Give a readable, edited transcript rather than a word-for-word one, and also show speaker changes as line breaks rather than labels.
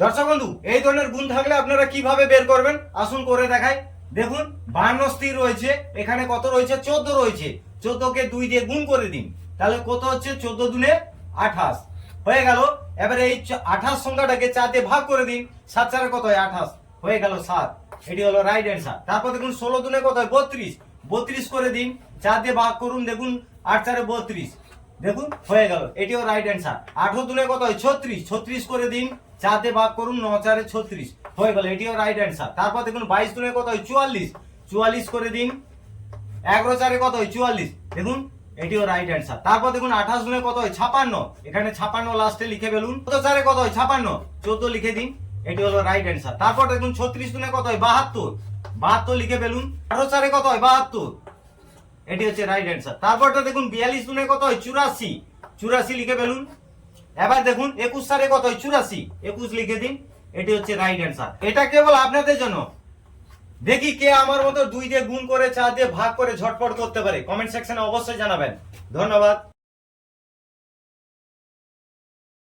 দর্শক বন্ধু, এই ধরনের গুণ থাকলে আপনারা কিভাবে বের করবেন আসুন করে দেখাই। দেখুন 52 স্থির রয়েছে, এখানে কত রয়েছে 14 রয়েছে। 14 কে 2 দিয়ে গুণ করে দিন, তাহলে কত হচ্ছে 14 দুনে 28 হয়ে গেল। এবারে এই 28 সংখ্যাটাকে 4 দিয়ে ভাগ করে দিন, 7 4 কত হয় 28 হয়ে গেল 7। এটি হলো রাইট অ্যান্সার। তারপর দেখুন 16 দুনে কত হয় 32, 32 করে দিন, 4 দিয়ে ভাগ করুন, দেখুন 8 4 32, দেখুন হয়ে গেল, এটিও রাইট অ্যান্সার। 18 দুনে কত হয় 36, 36 করে দিন, 4 দিয়ে ভাগ করুন, 9 4 36 হয়ে গেল, এটিও রাইট অ্যান্সার। তারপর দেখুন 22 দুনে কত হয় 44, 44 করে দিন, 11 4 কত হয় 44, দেখুন এটিও রাইট অ্যান্সার। তারপর দেখুন 28 দুনে কত হয় 56, এখানে 56 লাস্টে লিখে ফেলুন। 14 4 কত হয় 56, 14 লিখে দিন, এটি হলো রাইট অ্যান্সার। তারপর দেখুন 36 দুনে কত হয় 72, 72 লিখে ফেলুন। 18 4 কত হয় 72, এটি হচ্ছে রাইট অ্যান্সার। তারপরটা দেখুন 42 দুনে কত হয় 84, 84 লিখে ফেলুন। এবার দেখুন 21 4 কত হয় 84, 21 লিখে দিন, এটি হচ্ছে রাইট অ্যান্সার। এটা কেবল আপনাদের জন্য। দেখি কে আমার মতো 2 দিয়ে গুণ করে 4 দিয়ে ভাগ করে ঝটপট করতে পারে, কমেন্ট সেকশনে অবশ্যই জানাবেন। ধন্যবাদ।